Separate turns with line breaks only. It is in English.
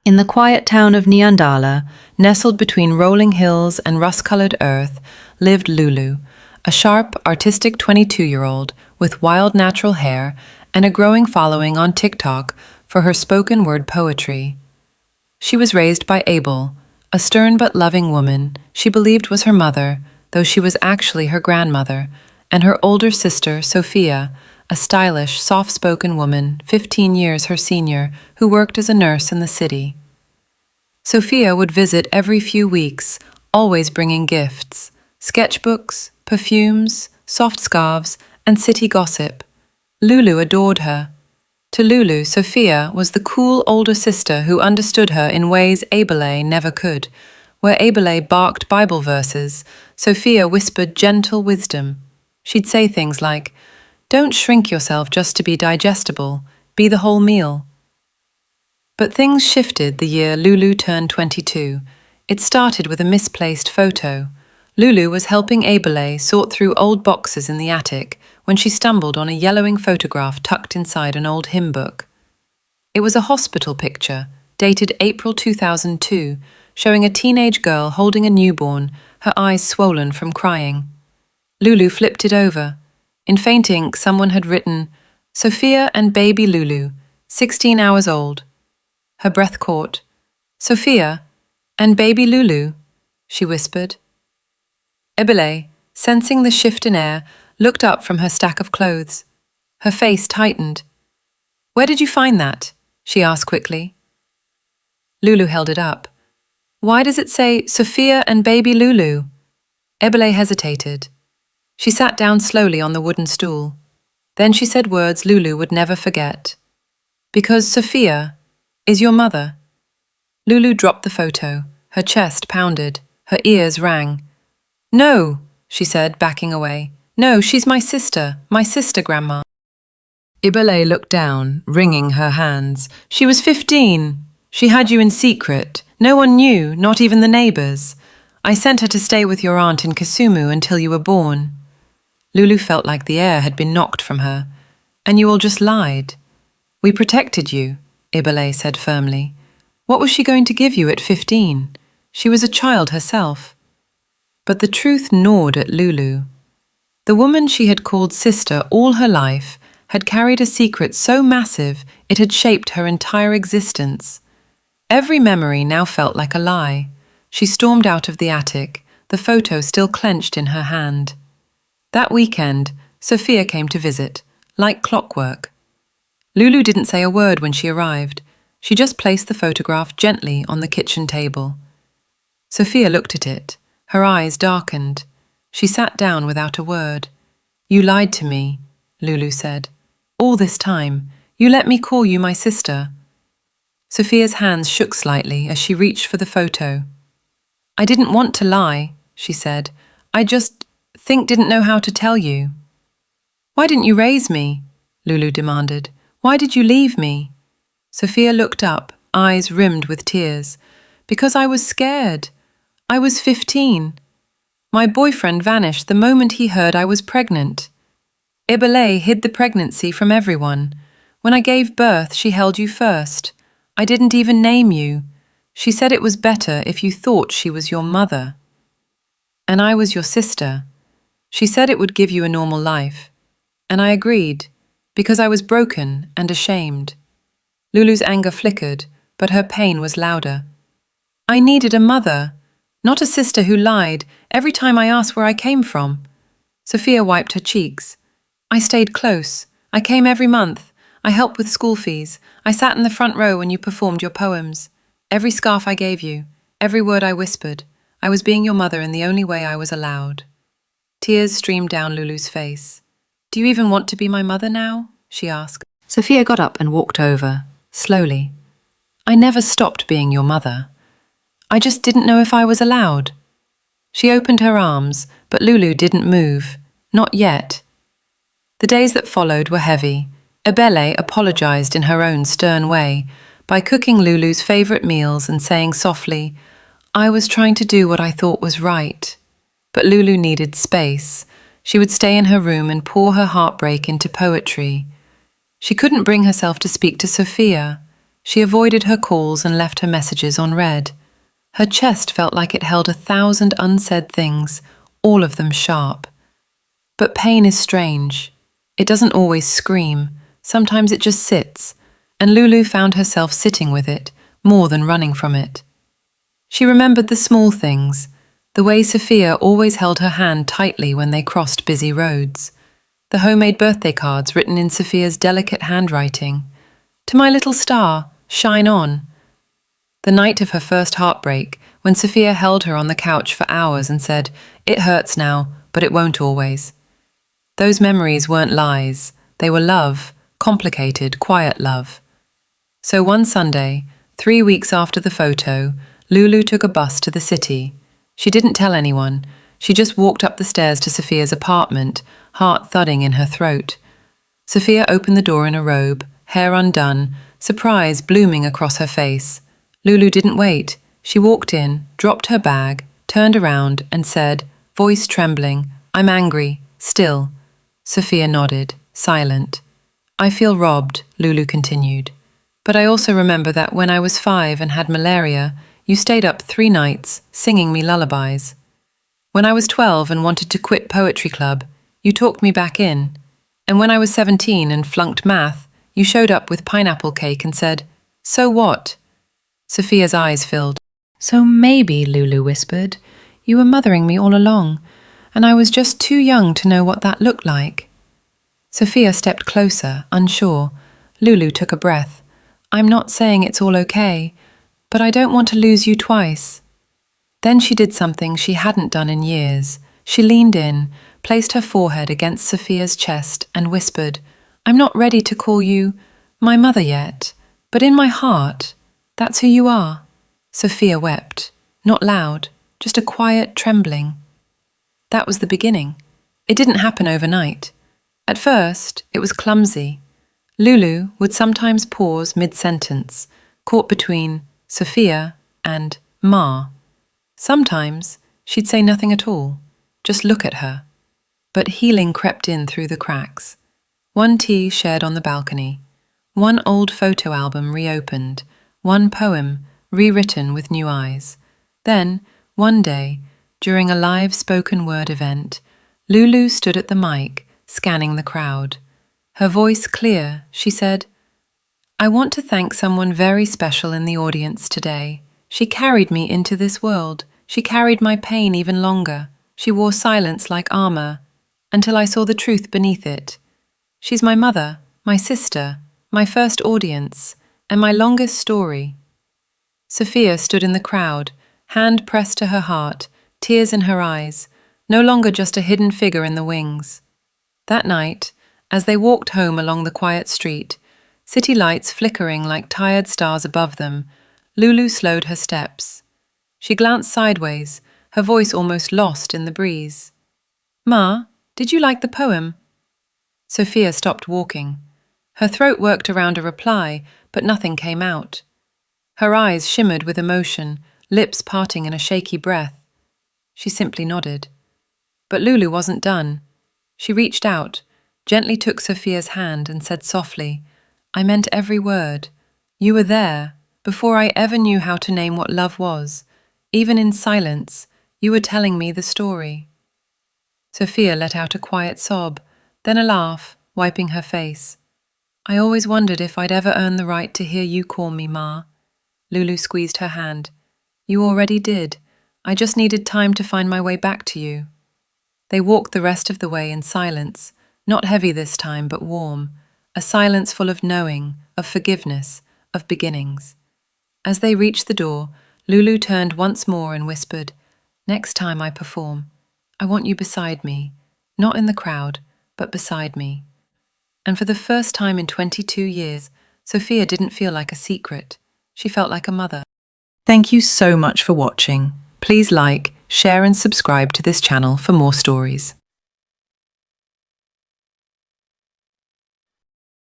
In the quiet town of Nyandala, nestled between rolling hills and rust-colored earth, lived Lulu, a sharp, artistic 22-year-old with wild natural hair and a growing following on TikTok for her spoken word poetry. She was raised by Abel, a stern but loving woman she believed was her mother, though she was actually her grandmother, and her older sister, Sophia, a stylish, soft-spoken woman, 15 years her senior, who worked as a nurse in the city. Sophia would visit every few weeks, always bringing gifts, sketchbooks, perfumes, soft scarves, and city gossip. Lulu adored her. To Lulu, Sophia was the cool older sister who understood her in ways Abele never could. Where Abele barked Bible verses, Sophia whispered gentle wisdom. She'd say things like, "Don't shrink yourself just to be digestible, be the whole meal." But things shifted the year Lulu turned 22. It started with a misplaced photo. Lulu was helping Abele sort through old boxes in the attic when she stumbled on a yellowing photograph tucked inside an old hymn book. It was a hospital picture, dated April 2002, showing a teenage girl holding a newborn, her eyes swollen from crying. Lulu flipped it over. In faint ink, someone had written, "Sophia and baby Lulu, 16 hours old." Her breath caught. "Sophia and baby Lulu," she whispered. Ebele, sensing the shift in air, looked up from her stack of clothes. Her face tightened. "Where did you find that?" she asked quickly. Lulu held it up. "Why does it say Sophia and baby Lulu?" Ebele hesitated. She sat down slowly on the wooden stool. Then she said words Lulu would never forget. "Because Sophia is your mother." Lulu dropped the photo. Her chest pounded. Her ears rang. "No," she said, backing away. "No, she's my sister, Grandma." Ibele looked down, wringing her hands. "She was 15. She had you in secret. No one knew, not even the neighbors. I sent her to stay with your aunt in Kisumu until you were born." Lulu felt like the air had been knocked from her. "And you all just lied." "We protected you," Ibele said firmly. "What was she going to give you at 15? She was a child herself." But the truth gnawed at Lulu. The woman she had called sister all her life had carried a secret so massive it had shaped her entire existence. Every memory now felt like a lie. She stormed out of the attic, the photo still clenched in her hand. That weekend, Sophia came to visit, like clockwork. Lulu didn't say a word when she arrived. She just placed the photograph gently on the kitchen table. Sophia looked at it. Her eyes darkened. She sat down without a word. "You lied to me," Lulu said. "All this time, you let me call you my sister." Sophia's hands shook slightly as she reached for the photo. "I didn't want to lie," she said. "I just didn't know how to tell you." "Why didn't you raise me?" Lulu demanded. "Why did you leave me?" Sophia looked up, eyes rimmed with tears. "Because I was scared. I was 15. My boyfriend vanished the moment he heard I was pregnant. Ibele hid the pregnancy from everyone. When I gave birth, she held you first. I didn't even name you. She said it was better if you thought she was your mother. And I was your sister. She said it would give you a normal life. And I agreed, because I was broken and ashamed." Lulu's anger flickered, but her pain was louder. "I needed a mother, not a sister who lied every time I asked where I came from." Sophia wiped her cheeks. "I stayed close. I came every month. I helped with school fees. I sat in the front row when you performed your poems. Every scarf I gave you, every word I whispered, I was being your mother in the only way I was allowed." Tears streamed down Lulu's face. "Do you even want to be my mother now?" she asked. Sophia got up and walked over, slowly. "I never stopped being your mother. I just didn't know if I was allowed." She opened her arms, but Lulu didn't move. Not yet. The days that followed were heavy. Ebele apologized in her own stern way, by cooking Lulu's favorite meals and saying softly, "I was trying to do what I thought was right." But Lulu needed space. She would stay in her room and pour her heartbreak into poetry. She couldn't bring herself to speak to Sophia. She avoided her calls and left her messages unread. Her chest felt like it held 1,000 unsaid things, all of them sharp. But pain is strange. It doesn't always scream. Sometimes it just sits, and Lulu found herself sitting with it, more than running from it. She remembered the small things, the way Sophia always held her hand tightly when they crossed busy roads, the homemade birthday cards written in Sophia's delicate handwriting. "To my little star, shine on." The night of her first heartbreak, when Sophia held her on the couch for hours and said, "It hurts now, but it won't always." Those memories weren't lies, they were love, complicated, quiet love. So one Sunday, 3 weeks after the photo, Lulu took a bus to the city. She didn't tell anyone. She just walked up the stairs to Sophia's apartment, heart thudding in her throat. Sophia opened the door in a robe, hair undone, surprise blooming across her face. Lulu didn't wait. She walked in, dropped her bag, turned around and said, voice trembling, "I'm angry, still." Sophia nodded, silent. "I feel robbed," Lulu continued. "But I also remember that when I was 5 and had malaria, you stayed up 3 nights, singing me lullabies. When I was 12 and wanted to quit poetry club, you talked me back in. And when I was 17 and flunked math, you showed up with pineapple cake and said, 'So what?'" Sophia's eyes filled. "So maybe," Lulu whispered, "you were mothering me all along, and I was just too young to know what that looked like." Sophia stepped closer, unsure. Lulu took a breath. "I'm not saying it's all okay, but I don't want to lose you twice." Then she did something she hadn't done in years. She leaned in, placed her forehead against Sophia's chest and whispered, "I'm not ready to call you my mother yet, but in my heart, that's who you are." Sophia wept, not loud, just a quiet trembling. That was the beginning. It didn't happen overnight. At first, it was clumsy. Lulu would sometimes pause mid-sentence, caught between Sophia and Ma. Sometimes she'd say nothing at all, just look at her. But healing crept in through the cracks. One tea shared on the balcony, one old photo album reopened, one poem rewritten with new eyes. Then, one day, during a live spoken word event, Lulu stood at the mic, scanning the crowd. Her voice clear, she said, "I want to thank someone very special in the audience today. She carried me into this world. She carried my pain even longer. She wore silence like armor, until I saw the truth beneath it. She's my mother, my sister, my first audience, and my longest story." Sophia stood in the crowd, hand pressed to her heart, tears in her eyes, no longer just a hidden figure in the wings. That night, as they walked home along the quiet street, city lights flickering like tired stars above them, Lulu slowed her steps. She glanced sideways, her voice almost lost in the breeze. "Ma, did you like the poem?" Sophia stopped walking. Her throat worked around a reply, but nothing came out. Her eyes shimmered with emotion, lips parting in a shaky breath. She simply nodded. But Lulu wasn't done. She reached out, gently took Sophia's hand and said softly, "I meant every word. You were there, before I ever knew how to name what love was. Even in silence, you were telling me the story." Sophia let out a quiet sob, then a laugh, wiping her face. "I always wondered if I'd ever earn the right to hear you call me Ma." Lulu squeezed her hand. "You already did. I just needed time to find my way back to you." They walked the rest of the way in silence, not heavy this time, but warm, a silence full of knowing, of forgiveness, of beginnings. As they reached the door, Lulu turned once more and whispered, "Next time I perform, I want you beside me, not in the crowd, but beside me." And for the first time in 22 years, Sophia didn't feel like a secret. She felt like a mother. Thank you so much for watching. Please like, share and subscribe to this channel for more stories.